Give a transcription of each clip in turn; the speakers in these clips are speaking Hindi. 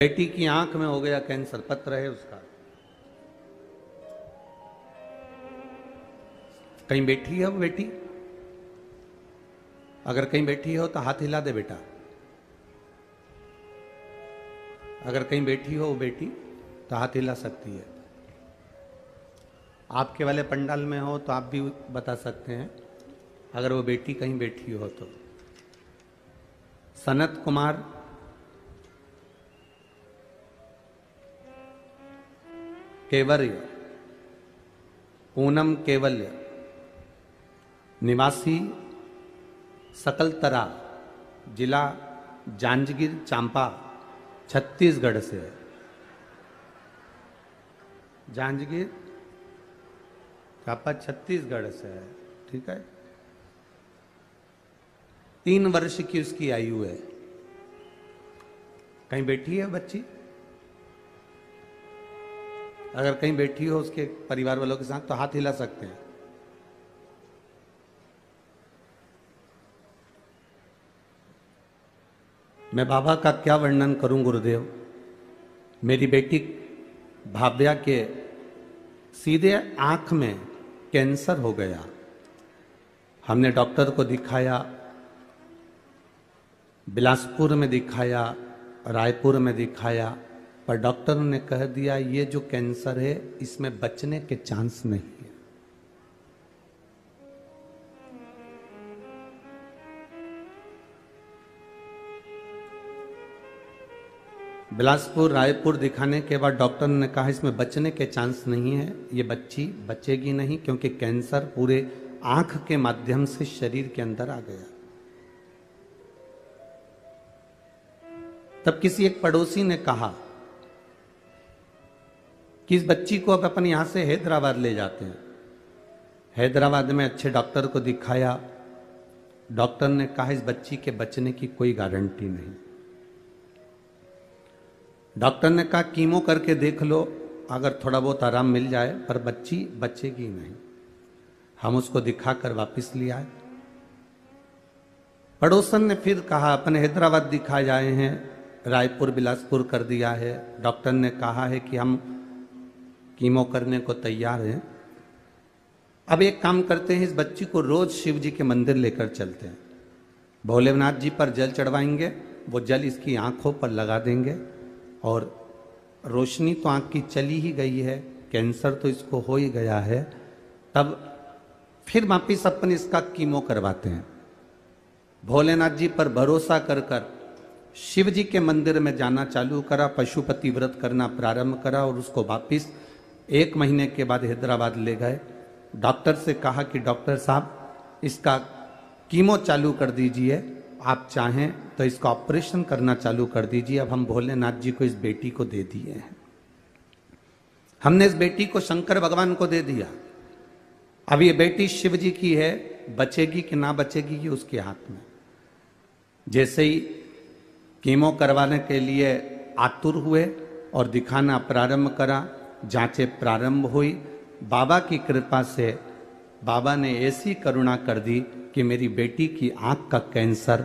बेटी की आंख में हो गया कैंसर, पत्र है उसका। कहीं बैठी है वो बेटी? अगर कहीं बैठी हो तो हाथ हिला दे बेटा। अगर कहीं बैठी हो वो बेटी तो हाथ हिला सकती है। आपके वाले पंडाल में हो तो आप भी बता सकते हैं अगर वो बेटी कहीं बैठी हो तो। सनत कुमार, केवल्य, पूनम केवल्य, निवासी सकलतरा, जिला जांजगीर चांपा, छत्तीसगढ़ से है। जांजगीर चांपा छत्तीसगढ़ से है, ठीक है। 3 वर्ष की उसकी आयु है। कहीं बैठी है बच्ची? अगर कहीं बैठी हो उसके परिवार वालों के साथ तो हाथ हिला सकते हैं। मैं बाबा का क्या वर्णन करूं गुरुदेव। मेरी बेटी भाव्या के सीधे आंख में कैंसर हो गया। हमने डॉक्टर को दिखाया, बिलासपुर में दिखाया, रायपुर में दिखाया, पर डॉक्टर ने कह दिया ये जो कैंसर है इसमें बचने के चांस नहीं है। बिलासपुर रायपुर दिखाने के बाद डॉक्टर ने कहा इसमें बचने के चांस नहीं है, ये बच्ची बचेगी नहीं, क्योंकि कैंसर पूरे आंख के माध्यम से शरीर के अंदर आ गया। तब किसी एक पड़ोसी ने कहा कि इस बच्ची को अब अपन यहां से हैदराबाद ले जाते हैं। हैदराबाद में अच्छे डॉक्टर को दिखाया। डॉक्टर ने कहा इस बच्ची के बचने की कोई गारंटी नहीं। डॉक्टर ने कहा कीमो करके देख लो, अगर थोड़ा बहुत आराम मिल जाए, पर बच्ची बचेगी नहीं। हम उसको दिखाकर वापस ले आए। पड़ोसन ने फिर कहा अपन हैदराबाद दिखा जाए हैं, रायपुर बिलासपुर कर दिया है, डॉक्टर ने कहा है कि हम कीमो करने को तैयार हैं। अब एक काम करते हैं, इस बच्ची को रोज शिव जी के मंदिर लेकर चलते हैं, भोलेनाथ जी पर जल चढ़वाएंगे, वो जल इसकी आंखों पर लगा देंगे, और रोशनी तो आंख की चली ही गई है, कैंसर तो इसको हो ही गया है, तब फिर वापिस अपन इसका कीमो करवाते हैं। भोलेनाथ जी पर भरोसा कर कर शिव जी के मंदिर में जाना चालू करा, पशुपति व्रत करना प्रारंभ करा, और उसको वापिस 1 महीने के बाद हैदराबाद ले गए। डॉक्टर से कहा कि डॉक्टर साहब इसका कीमो चालू कर दीजिए, आप चाहें तो इसका ऑपरेशन करना चालू कर दीजिए। अब हम भोलेनाथ जी को इस बेटी को दे दिए हैं। हमने इस बेटी को शंकर भगवान को दे दिया। अब ये बेटी शिव जी की है, बचेगी कि ना बचेगी ये उसके हाथ में। जैसे ही कीमो करवाने के लिए आतुर हुए और दिखाना प्रारंभ करा, जांचें प्रारंभ हुई, बाबा की कृपा से बाबा ने ऐसी करुणा कर दी कि मेरी बेटी की आंख का कैंसर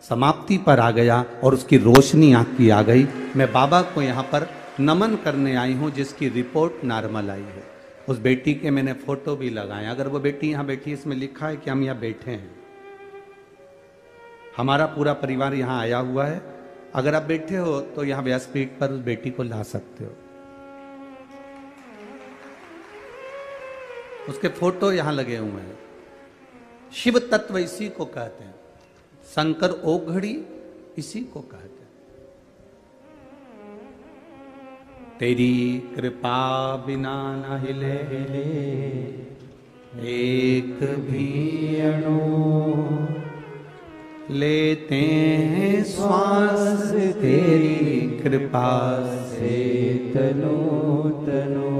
समाप्ति पर आ गया और उसकी रोशनी आंख की आ गई। मैं बाबा को यहाँ पर नमन करने आई हूँ, जिसकी रिपोर्ट नॉर्मल आई है। उस बेटी के मैंने फोटो भी लगाए। अगर वो बेटी यहाँ बैठी, इसमें लिखा है कि हम यहाँ बैठे हैं, हमारा पूरा परिवार यहाँ आया हुआ है। अगर आप बैठे हो तो यहाँ व्यासपीठ पर उस बेटी को ला सकते हो। उसके फोटो यहां लगे हुए हैं। शिव तत्व इसी को कहते हैं, शंकर ओघड़ी इसी को कहते हैं। तेरी कृपा बिना न हिले एक भी अणु, लेते हैं श्वास तेरी कृपा से तनो तनो।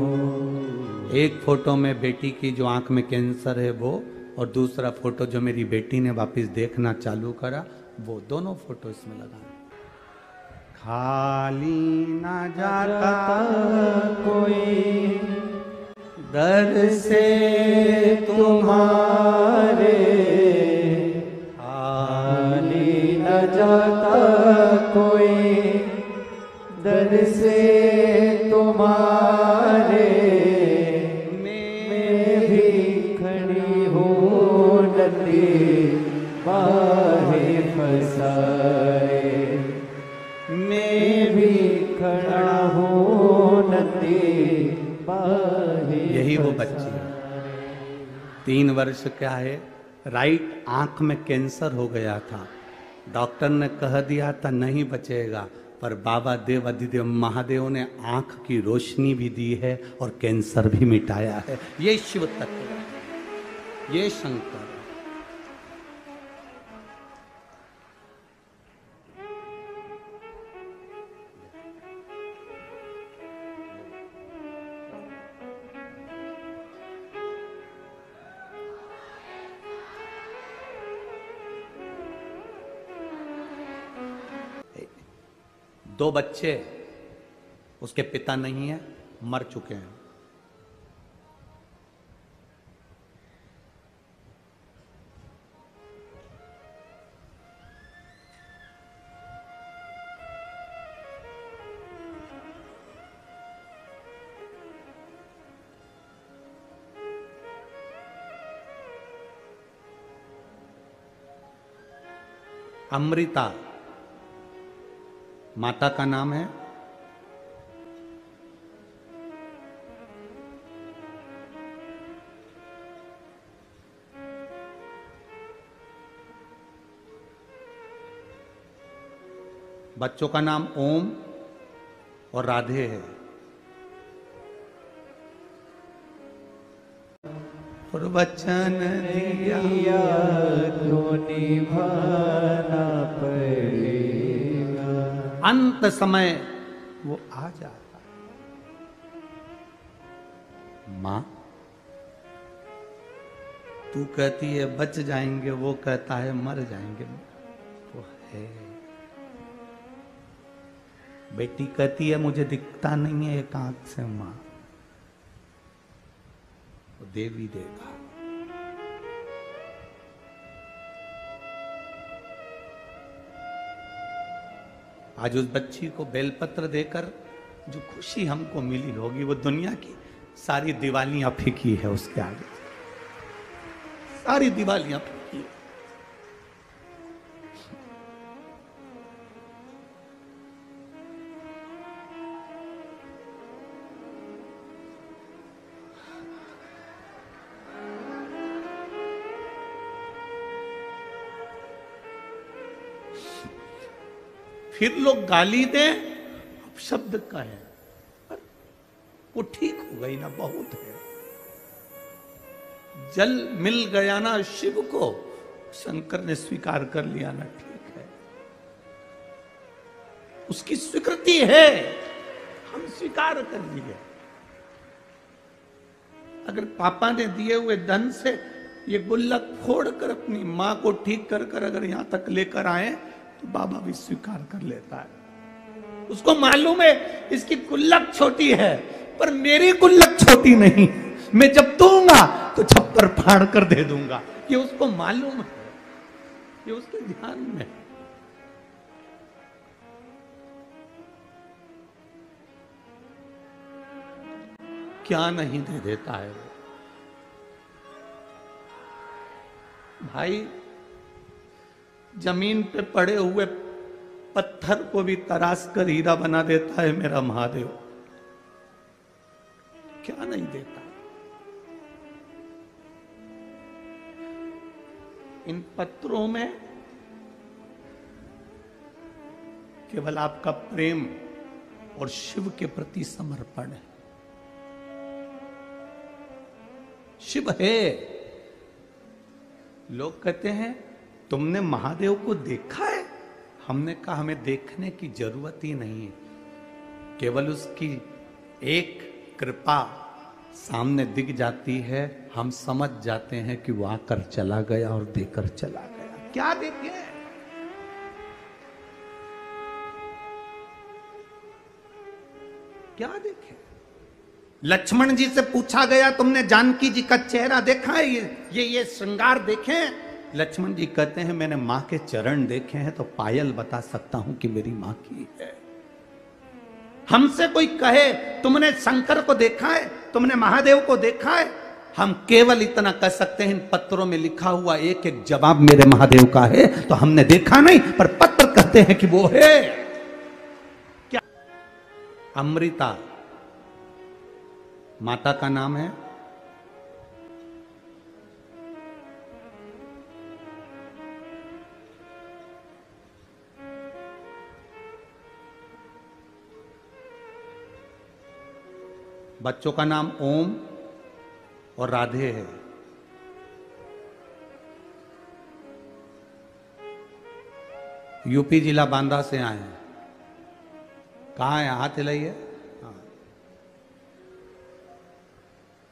एक फोटो में बेटी की जो आंख में कैंसर है वो, और दूसरा फोटो जो मेरी बेटी ने वापस देखना चालू करा, वो दोनों फोटो इसमें लगा। खाली ना जाता कोई दर से तुम्हारे, खाली न जाता कोई घर से तुम्हारे मैं भी खड़ी हूँ नदी बाहे फसाए, मैं भी खड़ा हूँ नदी बाहे। यही वो बच्ची है, 3 वर्ष का है, राइट आंख में कैंसर हो गया था। डॉक्टर ने कह दिया था नहीं बचेगा, पर बाबा देव अधिदेव महादेव ने आंख की रोशनी भी दी है और कैंसर भी मिटाया है। ये शिव तत्व है, ये शंकर। दो बच्चे, उसके पिता नहीं है, मर चुके हैं। अमृता माता का नाम है, बच्चों का नाम ओम और राधे है। और वचन दिया तो निभाना पड़ेगा, अंत समय वो आ जाता है। मां तू कहती है बच जाएंगे, वो कहता है मर जाएंगे। वो है बेटी कहती है मुझे दिखता नहीं है एक आंख से, मां वो देवी देगा। आज उस बच्ची को बेलपत्र देकर जो खुशी हमको मिली होगी, वो दुनिया की सारी दिवालियां फीकी है उसके आगे, सारी दिवालियां फीकी है। फिर लोग गाली दें, अब शब्द का है, पर वो ठीक हो गई ना, बहुत है। जल मिल गया ना शिव को, शंकर ने स्वीकार कर लिया ना, ठीक है, उसकी स्वीकृति है, हम स्वीकार कर लिए। अगर पापा ने दिए हुए धन से ये गुल्लक फोड़कर अपनी मां को ठीक कर कर अगर यहां तक लेकर आए तो बाबा भी स्वीकार कर लेता है। उसको मालूम है इसकी गुल्लक छोटी है, पर मेरी गुल्लक छोटी नहीं, मैं जब दूंगा तो छप्पर फाड़ कर दे दूंगा। ये उसको मालूम है, ये उसके ध्यान में है। क्या नहीं दे देता है वो भाई। जमीन पे पड़े हुए पत्थर को भी तराश कर हीरा बना देता है मेरा महादेव। क्या नहीं देता। इन पत्रों में केवल आपका प्रेम और शिव के प्रति समर्पण है। शिव है। लोग कहते हैं तुमने महादेव को देखा है? हमने कहा हमें देखने की जरूरत ही नहीं है, केवल उसकी एक कृपा सामने दिख जाती है, हम समझ जाते हैं कि वो आकर चला गया और देकर चला गया। क्या देखे? क्या देखे? लक्ष्मण जी से पूछा गया तुमने जानकी जी का चेहरा देखा है? ये श्रृंगार देखे? लक्ष्मण जी कहते हैं मैंने मां के चरण देखे हैं तो पायल बता सकता हूं कि मेरी मां की है। हमसे कोई कहे तुमने शंकर को देखा है, तुमने महादेव को देखा है, हम केवल इतना कह सकते हैं इन पत्रों में लिखा हुआ एक एक जवाब मेरे महादेव का है, तो हमने देखा नहीं पर पत्र कहते हैं कि वो है। क्या अमृता माता का नाम है। बच्चों का नाम ओम और राधे है। यूपी जिला बांदा से आए हैं। कहाँ है? हाथ हिलाइए। हाँ।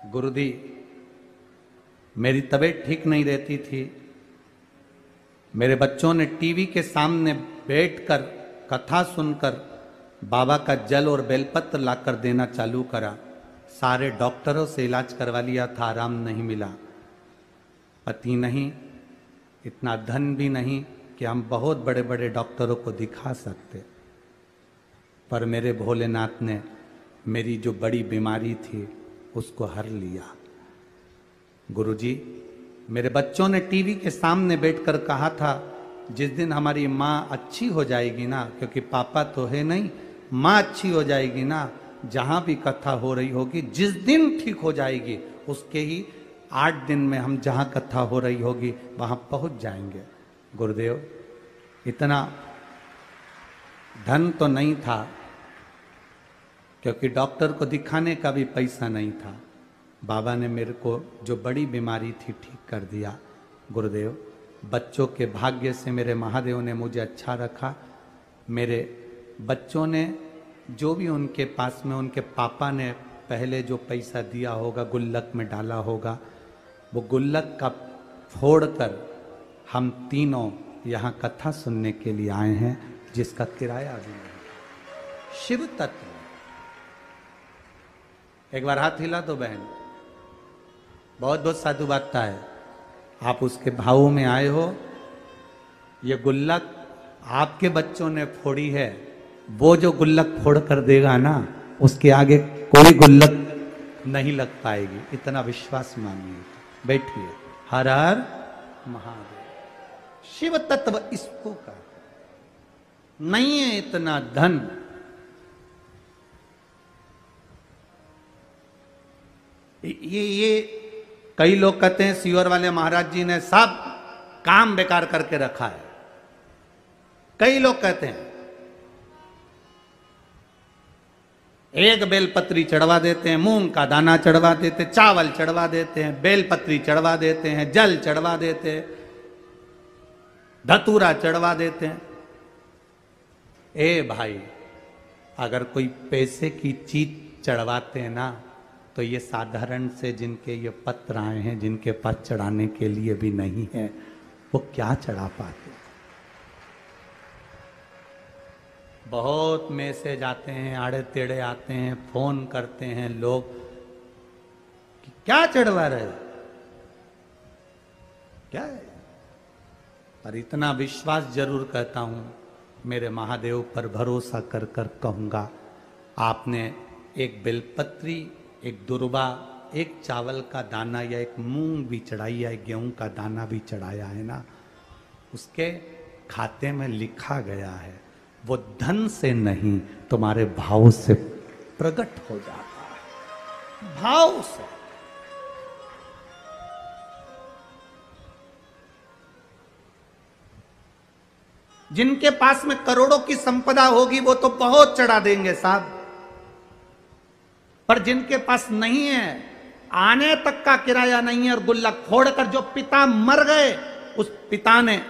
गुरुदी, मेरी तबीयत ठीक नहीं रहती थी। मेरे बच्चों ने टीवी के सामने बैठकर कथा सुनकर बाबा का जल और बेलपत्र लाकर देना चालू करा। सारे डॉक्टरों से इलाज करवा लिया था, आराम नहीं मिला। पति नहीं, इतना धन भी नहीं कि हम बहुत बड़े बड़े डॉक्टरों को दिखा सकते, पर मेरे भोलेनाथ ने मेरी जो बड़ी बीमारी थी उसको हर लिया। गुरुजी, मेरे बच्चों ने टीवी के सामने बैठकर कहा था जिस दिन हमारी माँ अच्छी हो जाएगी ना, क्योंकि पापा तो है नहीं, माँ अच्छी हो जाएगी ना, जहां भी कथा हो रही होगी, जिस दिन ठीक हो जाएगी उसके ही 8 दिन में हम जहां कथा हो रही होगी वहां पहुंच जाएंगे। गुरुदेव, इतना धन तो नहीं था, क्योंकि डॉक्टर को दिखाने का भी पैसा नहीं था। बाबा ने मेरे को जो बड़ी बीमारी थी ठीक कर दिया। गुरुदेव, बच्चों के भाग्य से मेरे महादेव ने मुझे अच्छा रखा। मेरे बच्चों ने जो भी उनके पास में उनके पापा ने पहले जो पैसा दिया होगा, गुल्लक में डाला होगा, वो गुल्लक का फोड़कर हम तीनों यहाँ कथा सुनने के लिए आए हैं, जिसका किराया भी नहीं। शिव तत्व। एक बार हाथ हिला दो बहन। बहुत बहुत साधुवादता है। आप उसके भावों में आए हो। ये गुल्लक आपके बच्चों ने फोड़ी है, वो जो गुल्लक फोड़ कर देगा ना, उसके आगे कोई गुल्लक नहीं लग पाएगी, इतना विश्वास मानिए। बैठिए। हर हर महादेव। शिव तत्व इसको का नहीं है इतना धन। ये कई लोग कहते हैं सीवर वाले महाराज जी ने सब काम बेकार करके रखा है। कई लोग कहते हैं एक बेलपत्री चढ़वा देते हैं, मूंग का दाना चढ़वा देते हैं, चावल चढ़वा देते हैं, बेलपत्री चढ़वा देते हैं, जल चढ़वा देते हैं, धतूरा चढ़वा देते हैं। ए भाई, अगर कोई पैसे की चीज चढ़वाते हैं ना, तो ये साधारण से जिनके ये पत्र आए हैं, जिनके पास चढ़ाने के लिए भी नहीं है, वो क्या चढ़ा पाते। बहुत मैसेज आते हैं, आड़े टेढ़े आते हैं, फोन करते हैं लोग कि क्या चढ़वा रहे, क्या है। पर इतना विश्वास जरूर कहता हूं, मेरे महादेव पर भरोसा कर कर कहूंगा, आपने एक बेलपत्री, एक दुर्बा, एक चावल का दाना या एक मूंग भी चढ़ाई या एक गेहूं का दाना भी चढ़ाया है ना, उसके खाते में लिखा गया है, वो धन से नहीं तुम्हारे भाव से प्रकट हो जाता है। भाव से। जिनके पास में करोड़ों की संपदा होगी वो तो बहुत चढ़ा देंगे साहब, पर जिनके पास नहीं है, आने तक का किराया नहीं है, और गुल्लक फोड़कर जो पिता मर गए, उस पिता ने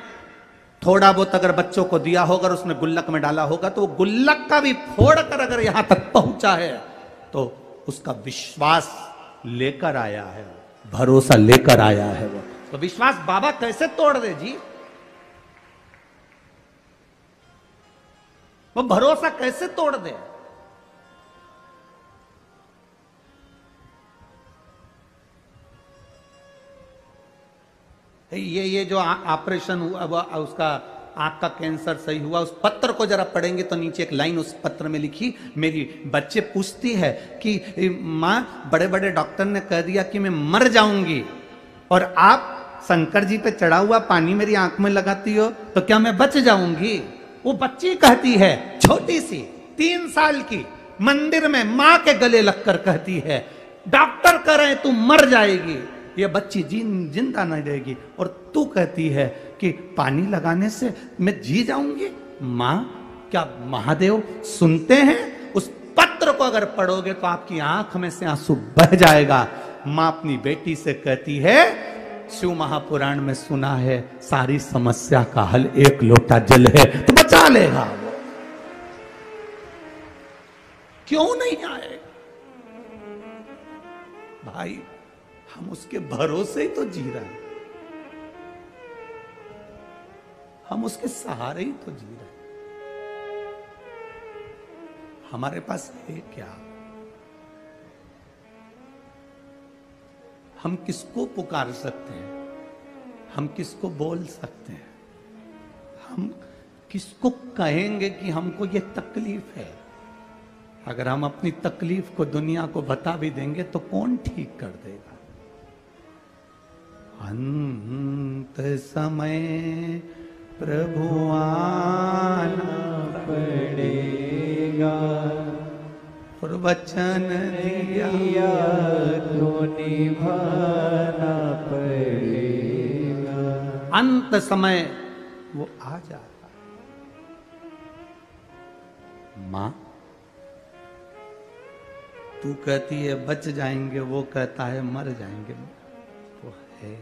थोड़ा बहुत अगर बच्चों को दिया होगा, उसने गुल्लक में डाला होगा, तो वो गुल्लक का भी फोड़कर अगर यहां तक पहुंचा है, तो उसका विश्वास लेकर आया है, भरोसा लेकर आया है। वो तो विश्वास बाबा कैसे तोड़ दे जी, वो भरोसा कैसे तोड़ दे। ये जो ऑपरेशन हुआ उसका आंख का कैंसर सही हुआ। उस पत्र को जरा पढ़ेंगे तो नीचे एक लाइन उस पत्र में लिखी, मेरी बच्चे पूछती है कि माँ बड़े बड़े डॉक्टर ने कह दिया कि मैं मर जाऊंगी, और आप शंकर जी पे चढ़ा हुआ पानी मेरी आंख में लगाती हो, तो क्या मैं बच जाऊंगी? वो बच्ची कहती है, छोटी सी 3 साल की, मंदिर में मां के गले लगकर कहती है, डॉक्टर कह रहे हैं तू मर जाएगी, ये बच्ची जिंदा नहीं रहेगी, और तू कहती है कि पानी लगाने से मैं जी जाऊंगी। मां, क्या महादेव सुनते हैं? उस पत्र को अगर पढ़ोगे तो आपकी आंख में से आंसू बह जाएगा। मां अपनी बेटी से कहती है, शिव महापुराण में सुना है सारी समस्या का हल एक लोटा जल है, तो बचा लेगा वो। क्यों नहीं आएगा? भाई हम उसके भरोसे ही तो जी रहे हैं, हम उसके सहारे ही तो जी रहे हैं। हमारे पास है क्या? हम किसको पुकार सकते हैं? हम किसको बोल सकते हैं? हम किसको कहेंगे कि हमको ये तकलीफ है? अगर हम अपनी तकलीफ को दुनिया को बता भी देंगे तो कौन ठीक कर देगा? अंत समय प्रभु आना पड़ेगा, और वचन दिया तो निभाना पड़ेगा। अंत समय वो आ जाता। मां तू कहती है बच जाएंगे, वो कहता है मर जाएंगे। वो है